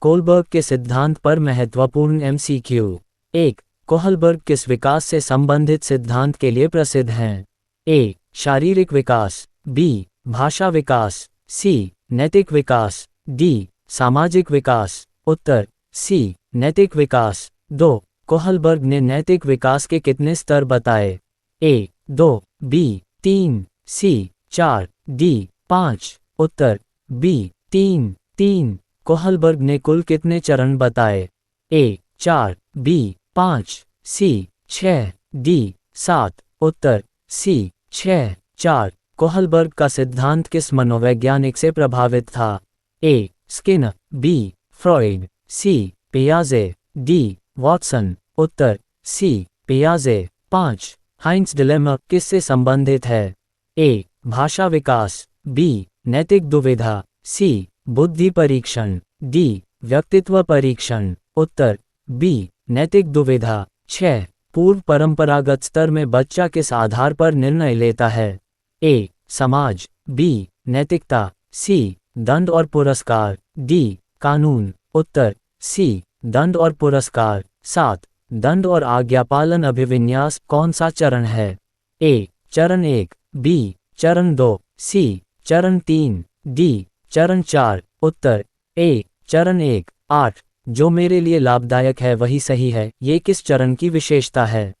Kohlberg के सिद्धांत पर महत्वपूर्ण एमसीक्यू। 1. कोहलबर्ग किस विकास से संबंधित सिद्धांत के लिए प्रसिद्ध हैं? ए. शारीरिक विकास, बी. भाषा विकास, सी. नैतिक विकास, डी. सामाजिक विकास। उत्तर सी. नैतिक विकास। 2. कोहलबर्ग ने नैतिक विकास के कितने स्तर बताए? ए. 2, बी. 3, सी. 4, डी. 5। उत्तर बी. 3। कोहलबर्ग ने कुल कितने चरण बताए? ए. 4, बी. 5, सी. 6, डी. 7। उत्तर सी. 6, 4। कोहलबर्ग का सिद्धांत किस मनोवैज्ञानिक से प्रभावित था? A. Skinner, B. Freud, C. पियाजे, डी. वॉटसन। उत्तर सी. पियाजे। 5. हाइंस डिलेमा किससे संबंधित है? ए. भाषा विकास, बी. नैतिक दुविधा, सी. बुद्धि परीक्षण, डी. व्यक्तित्व परीक्षण। उत्तर बी. नैतिक दुविधा। 6. पूर्व परंपरागत स्तर में बच्चा किस आधार पर निर्णय लेता है? ए. समाज, बी. नैतिकता, सी. दंड और पुरस्कार, डी. कानून। उत्तर सी. दंड और पुरस्कार। 7. दंड और आज्ञापालन अभिविन्यास कौन सा चरण है? ए. चरण 1, बी. चरण 2, सी. चरण 3, डी. चरण 4। उत्तर ए. चरण 1, 8. जो मेरे लिए लाभदायक है वही सही है, ये किस चरण की विशेषता है?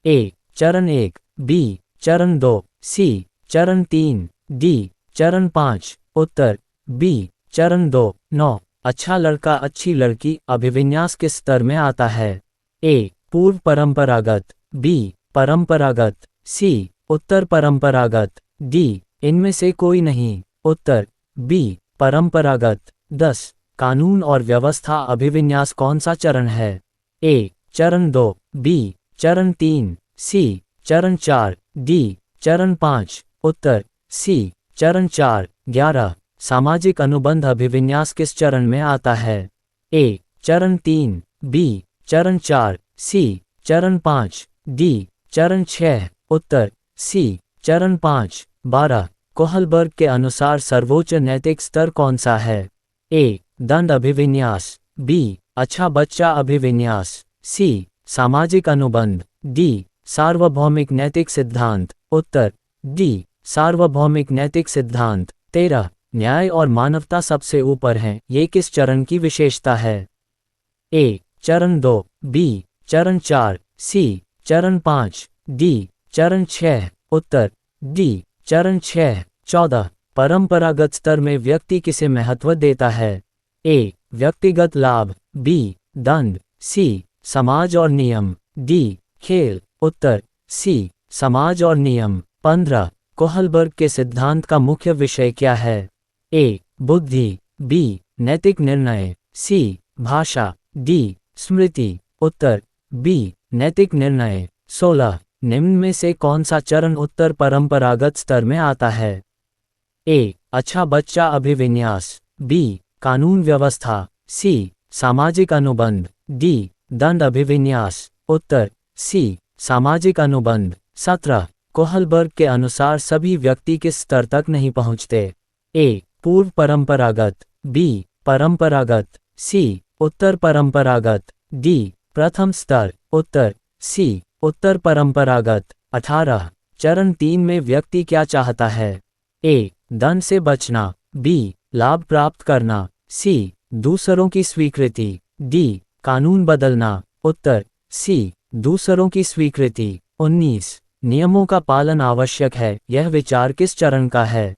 ए. चरण 1, बी. चरण 2, सी. चरण 3, डी. चरण 5। उत्तर बी. चरण 2। 9. अच्छा लड़का अच्छी लड़की अभिविन्यास किस स्तर में आता है? ए. पूर्व परंपरागत, बी. परंपरागत, सी. उत्तर परंपरागत, डी. इनमें से कोई नहीं। उत्तर बी. परंपरागत। 10. कानून और व्यवस्था अभिविन्यास कौन सा चरण है? ए. चरण 2, बी. चरण 3, सी. चरण 4, डी. चरण 5। उत्तर सी. चरण 4। 11. सामाजिक अनुबंध अभिविन्यास किस चरण में आता है? ए. चरण 3, बी. चरण 4, सी. चरण 5, डी. चरण 6। उत्तर सी. चरण 5। 12. कोहलबर्ग के अनुसार सर्वोच्च नैतिक स्तर कौन सा है? ए. दंड अभिविन्यास, बी. अच्छा बच्चा अभिविन्यास, सी. सामाजिक अनुबंध, डी. सार्वभौमिक नैतिक सिद्धांत। उत्तर डी. सार्वभौमिक नैतिक सिद्धांत। 13. न्याय और मानवता सबसे ऊपर हैं, ये किस चरण की विशेषता है? ए. चरण 2, बी. चरण 4, सी. चरण 5, डी. चरण 6। उत्तर डी. चरण 6। 14. परंपरागत स्तर में व्यक्ति किसे महत्व देता है? ए. व्यक्तिगत लाभ, बी. दंड, सी. समाज और नियम, डी. खेल। उत्तर सी. समाज और नियम। 15. कोहलबर्ग के सिद्धांत का मुख्य विषय क्या है? ए. बुद्धि, बी. नैतिक निर्णय, सी. भाषा, डी. स्मृति। उत्तर बी. नैतिक निर्णय। 16. निम्न में से कौन सा चरण उत्तर परंपरागत स्तर में आता है? ए. अच्छा बच्चा अभिविन्यास, बी. कानून व्यवस्था, सी. सामाजिक अनुबंध, डी. दंड अभिविन्यास। उत्तर सी. सामाजिक अनुबंध। 17. कोहलबर्ग के अनुसार सभी व्यक्ति किस स्तर तक नहीं पहुंचते? ए. पूर्व परंपरागत, बी. परंपरागत, सी. उत्तर परंपरागत, डी. प्रथम स्तर। उत्तर सी. उत्तर परंपरागत। 18. चरण 3 में व्यक्ति क्या चाहता है? ए. दंड से बचना, बी. लाभ प्राप्त करना, सी. दूसरों की स्वीकृति, डी. कानून बदलना। उत्तर सी. दूसरों की स्वीकृति। 19. नियमों का पालन आवश्यक है, यह विचार किस चरण का है?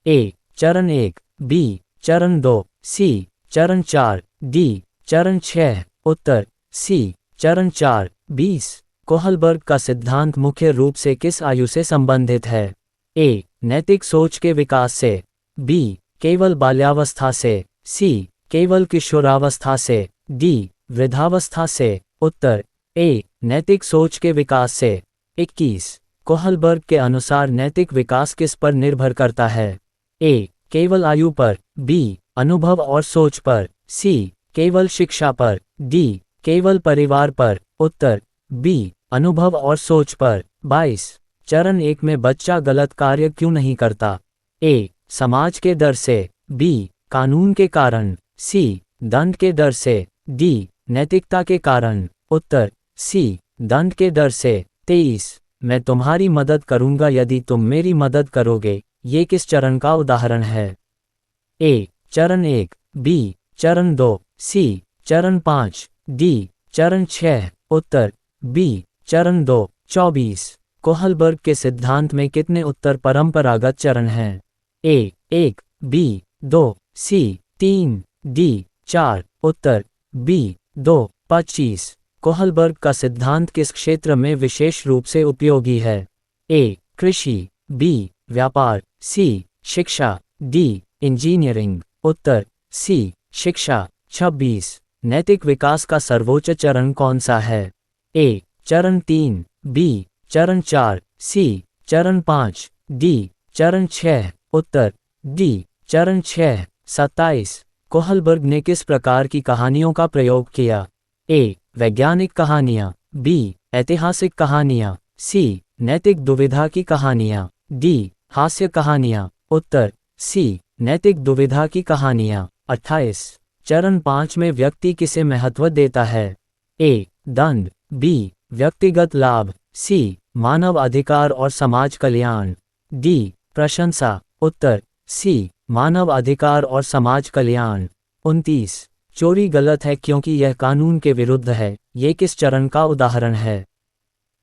ए. चरण 1, बी. चरण 2, सी. चरण 4, डी. चरण 6। उत्तर सी. चरण 4। 20. कोहलबर्ग का सिद्धांत मुख्य रूप से किस आयु से संबंधित है? ए. नैतिक सोच के विकास से, बी. केवल बाल्यावस्था से, सी. केवल किशोरावस्था से, डी. वृद्धावस्था से। उत्तर ए. नैतिक सोच के विकास से। 21. कोहलबर्ग के अनुसार नैतिक विकास किस पर निर्भर करता है? ए. केवल आयु पर, बी. अनुभव और सोच पर, सी. केवल शिक्षा पर, डी. केवल परिवार पर। उत्तर बी. अनुभव और सोच पर। 22. चरण 1 में बच्चा गलत कार्य क्यों नहीं करता? ए. समाज के डर से, बी. कानून के कारण, सी. दंड के डर से। डी, नैतिकता के कारण। उत्तर सी, दंड के डर से। 23, मैं तुम्हारी मदद करूंगा यदि तुम मेरी मदद करोगे, ये किस चरण का उदाहरण है? ए, चरण 1, बी, चरण 2, सी, चरण 5, डी, चरण 6। उत्तर बी, चरण 2। 24, कोहलबर्ग के सिद्धांत में कितने उत्तर परंपरागत चरण हैं? ए, 1, बी, 2, सी, 3, डी, 4। उत्तर बी, 2। 25, कोहलबर्ग का सिद्धांत किस क्षेत्र में विशेष रूप से उपयोगी है? ए, कृषि, बी, व्यापार, सी, शिक्षा, डी, इंजीनियरिंग। उत्तर सी, शिक्षा। 26, नैतिक विकास का सर्वोच्च चरण कौन सा है? ए, चरण 3, बी, चरण 4, सी, चरण 5, डी, चरण 6। उत्तर डी, चरण 6। 27, कोहलबर्ग ने किस प्रकार की कहानियों का प्रयोग किया? ए, वैज्ञानिक कहानियाँ, बी, ऐतिहासिक कहानियाँ, सी, नैतिक दुविधा की कहानियाँ, डी, हास्य कहानियाँ। उत्तर सी, नैतिक दुविधा की कहानियाँ। 28, चरण 5 में व्यक्ति किसे महत्व देता है? ए, दंड, बी, व्यक्तिगत लाभ, सी, मानव अधिकार और समाज कल्याण, डी, प्रशंसा। उत्तर सी, मानव अधिकार और समाज कल्याण। 29, चोरी गलत है क्योंकि यह कानून के विरुद्ध है, ये किस चरण का उदाहरण है?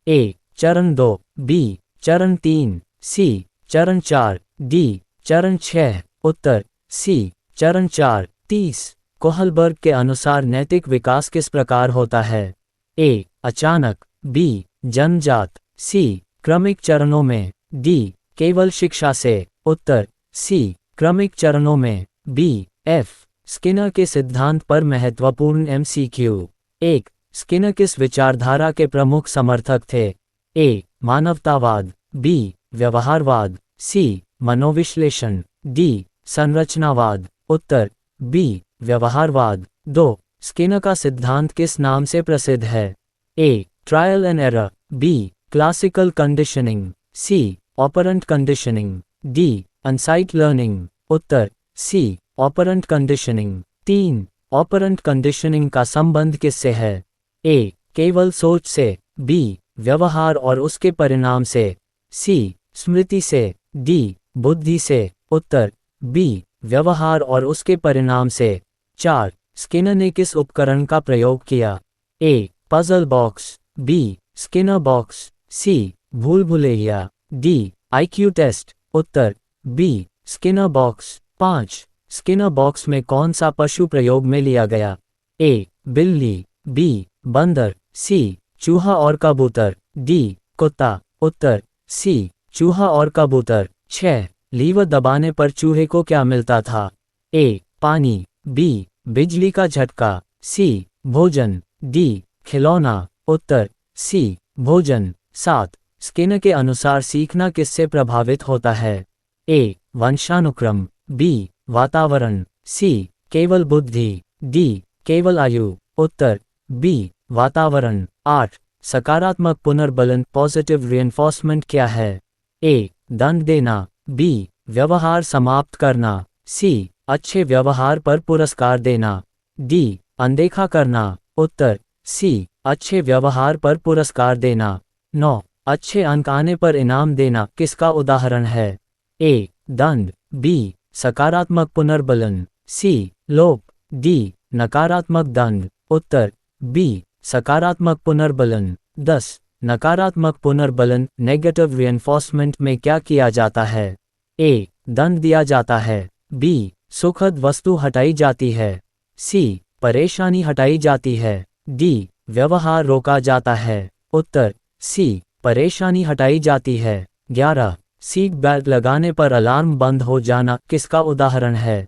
ए, चरण 2, बी, चरण 3, सी, चरण 4, डी, चरण 6। उत्तर सी, चरण 4। 30, कोहलबर्ग के अनुसार नैतिक विकास किस प्रकार होता है? ए, अचानक, बी, जन्मजात, सी, क्रमिक चरणों में, डी, केवल शिक्षा से। उत्तर सी, क्रमिक चरणों में। बी, एफ, स्किनर के सिद्धांत पर महत्वपूर्ण एमसीक्यू। 1, स्किनर किस विचारधारा के प्रमुख समर्थक थे? ए, मानवतावाद, बी, व्यवहारवाद, सी, मनोविश्लेषण, डी, संरचनावाद। उत्तर बी, व्यवहारवाद। 2, स्किनर का सिद्धांत किस नाम से प्रसिद्ध है? A, trial and error, B, classical conditioning, C, operant conditioning, D, insight learning. उत्तर C, operant conditioning. 3, operant conditioning का संबंध किससे है? ए, केवल सोच से, बी, व्यवहार और उसके परिणाम से, सी, स्मृति से, डी, बुद्धि से। उत्तर बी, व्यवहार और उसके परिणाम से। 4, स्किनर ने किस उपकरण का प्रयोग किया? A, puzzle box, B, Skinner box, C, भूल भुलैया, डी, आईक्यू टेस्ट। उत्तर B, Skinner box. 5, Skinner box में कौन सा पशु प्रयोग में लिया गया? ए, बिल्ली, बी, बंदर, सी, चूहा और कबूतर, डी, कुत्ता। उत्तर सी, चूहा और कबूतर। 6, लीवर दबाने पर चूहे को क्या मिलता था? ए, पानी, बी, बिजली का झटका, सी, भोजन, डी, खिलौना। उत्तर सी, भोजन। 7, स्किनर के अनुसार सीखना किससे प्रभावित होता है? ए, वंशानुक्रम, बी, वातावरण, सी, केवल बुद्धि, डी, केवल आयु। उत्तर बी, वातावरण। 8, सकारात्मक पुनर्बलन पॉजिटिव रिइंफोर्समेंट क्या है? ए, दंड देना, बी, व्यवहार समाप्त करना, सी, अच्छे व्यवहार पर पुरस्कार देना, डी, अनदेखा करना। उत्तर सी, अच्छे व्यवहार पर पुरस्कार देना। 9, अच्छे अंक आने पर इनाम देना किसका उदाहरण है? ए, दंड, बी, सकारात्मक पुनर्बलन, सी, लोप, डी, नकारात्मक दंड। उत्तर बी, सकारात्मक पुनर्बलन। 10, नकारात्मक पुनर्बलन नेगेटिव रिइंफोर्समेंट में क्या किया जाता है? ए, दंड दिया जाता है, बी, सुखद वस्तु हटाई जाती है, सी, परेशानी हटाई जाती है, डी, व्यवहार रोका जाता है। उत्तर सी, परेशानी हटाई जाती है। 11, सीट बेल्ट लगाने पर अलार्म बंद हो जाना किसका उदाहरण है?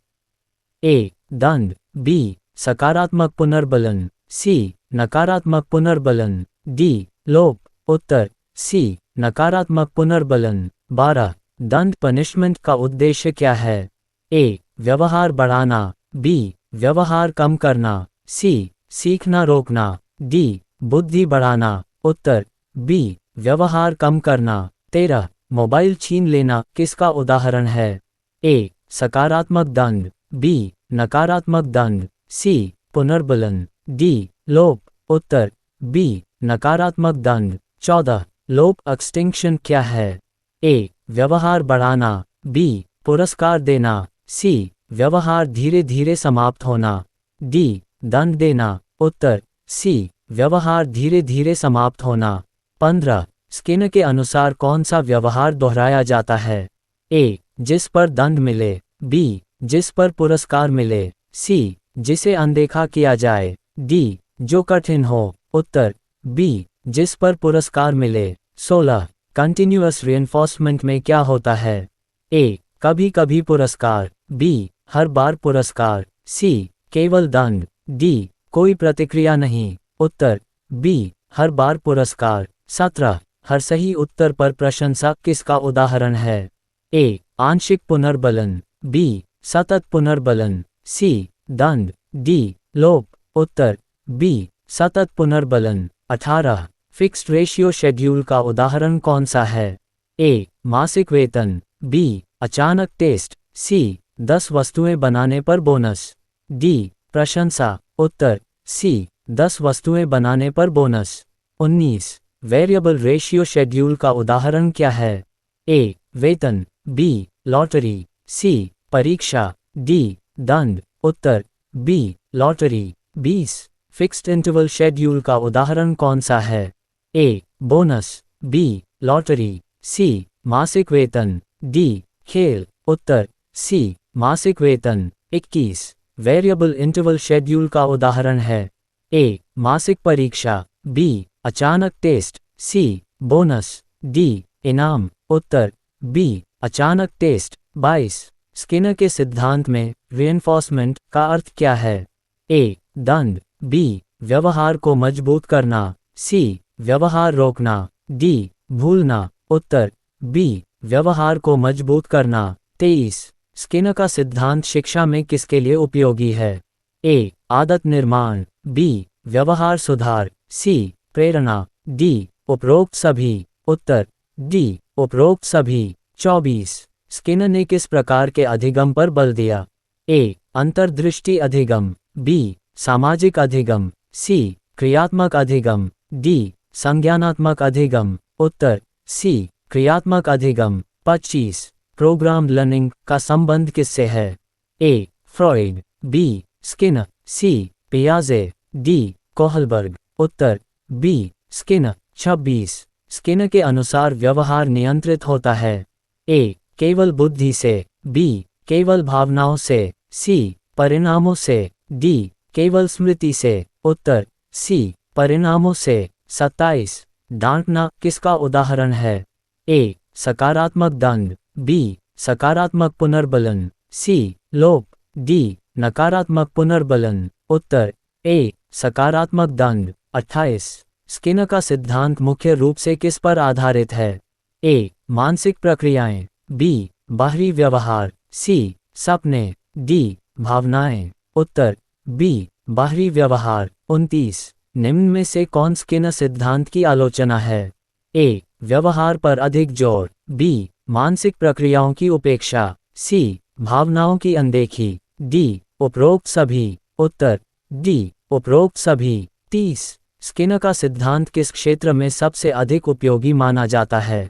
ए, दंड, बी, सकारात्मक पुनर्बलन, सी, नकारात्मक पुनर्बलन, डी, लोप। उत्तर सी, नकारात्मक पुनर्बलन। 12, दंड पनिशमेंट का उद्देश्य क्या है? ए, व्यवहार बढ़ाना, बी, व्यवहार कम करना, सी, सीखना रोकना, डी, बुद्धि बढ़ाना। उत्तर बी, व्यवहार कम करना। 13, मोबाइल छीन लेना किसका उदाहरण है? ए, सकारात्मक दंड, बी, नकारात्मक दंड, सी पुनर्बलन, डी लोप। उत्तर बी नकारात्मक दंड। 14 लोप एक्सटिंक्शन क्या है? ए व्यवहार बढ़ाना, बी पुरस्कार देना, सी व्यवहार धीरे धीरे समाप्त होना, डी दंड देना। उत्तर सी व्यवहार धीरे धीरे समाप्त होना। 15 स्किनर के अनुसार कौन सा व्यवहार दोहराया जाता है? ए जिस पर दंड मिले, बी जिस पर पुरस्कार मिले, सी जिसे अनदेखा किया जाए, डी जो कठिन हो। उत्तर बी जिस पर पुरस्कार मिले। 16 कंटिन्यूअस रिइंफोर्समेंट में क्या होता है? ए कभी कभी पुरस्कार, बी हर बार पुरस्कार, सी केवल दंड, डी कोई प्रतिक्रिया नहीं। उत्तर बी हर बार पुरस्कार। 17 हर सही उत्तर पर प्रशंसा किसका उदाहरण है? ए आंशिक पुनर्बलन, बी सतत पुनर्बलन, सी दंड, डी लोप। उत्तर बी सतत पुनर्बलन। 18 फिक्स्ड रेशियो शेड्यूल का उदाहरण कौन सा है? ए मासिक वेतन, बी अचानक टेस्ट, सी 10 वस्तुएं बनाने पर बोनस, डी प्रशंसा। उत्तर सी 10 वस्तुएं बनाने पर बोनस। 19 वेरिएबल रेशियो शेड्यूल का उदाहरण क्या है? ए वेतन, बी लॉटरी, सी परीक्षा, डी दंड। उत्तर B lottery. 20 fixed interval schedule का उदाहरण कौन सा है? A bonus, B lottery, C मासिक वेतन, डी खेल। उत्तर सी मासिक वेतन। 21 वेरिएबल इंटरवल शेड्यूल का उदाहरण है? ए मासिक परीक्षा, बी अचानक टेस्ट, सी बोनस, डी इनाम। उत्तर बी अचानक टेस्ट। 22 स्किनर के सिद्धांत में रिइंफोर्समेंट का अर्थ क्या है? ए दंड, बी व्यवहार को मजबूत करना, सी व्यवहार रोकना, डी भूलना। उत्तर बी व्यवहार को मजबूत करना। 23 स्किनर का सिद्धांत शिक्षा में किसके लिए उपयोगी है? ए आदत निर्माण, बी व्यवहार सुधार, सी प्रेरणा, डी उपरोक्त सभी। उत्तर डी उपरोक्त सभी। 24 स्किनर ने किस प्रकार के अधिगम पर बल दिया? ए अंतर्दृष्टि अधिगम, बी सामाजिक अधिगम, सी क्रियात्मक अधिगम, डी संज्ञानात्मक अधिगम। उत्तर सी क्रियात्मक अधिगम। 25 प्रोग्राम लर्निंग का संबंध किससे है? ए फ्रॉइड, बी स्किनर, सी पियाजे, डी कोहलबर्ग। उत्तर बी स्किनर। 26 स्किनर के अनुसार व्यवहार नियंत्रित होता है? ए केवल बुद्धि से, बी केवल भावनाओं से, सी परिणामों से, डी केवल स्मृति से। उत्तर सी परिणामों से। 27 डांटना किसका उदाहरण है? ए सकारात्मक दंड, बी सकारात्मक पुनर्बलन, सी लोप, डी नकारात्मक पुनर्बलन। उत्तर ए सकारात्मक दंड। 28 स्किनर का सिद्धांत मुख्य रूप से किस पर आधारित है? ए मानसिक प्रक्रियाएं, बी बाहरी व्यवहार, सी सपने, डी भावनाएं। उत्तर बी बाहरी व्यवहार। 29 निम्न में से कौन स्किनर सिद्धांत की आलोचना है? ए व्यवहार पर अधिक जोर, बी मानसिक प्रक्रियाओं की उपेक्षा, सी भावनाओं की अनदेखी, डी उपरोक्त सभी। उत्तर डी उपरोक्त सभी। 30 स्किनर का सिद्धांत किस क्षेत्र में सबसे अधिक उपयोगी माना जाता है?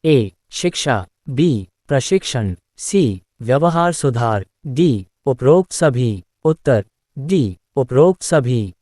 ए शिक्षा, बी प्रशिक्षण, सी व्यवहार सुधार, डी उपरोक्त सभी। उत्तर डी उपरोक्त सभी।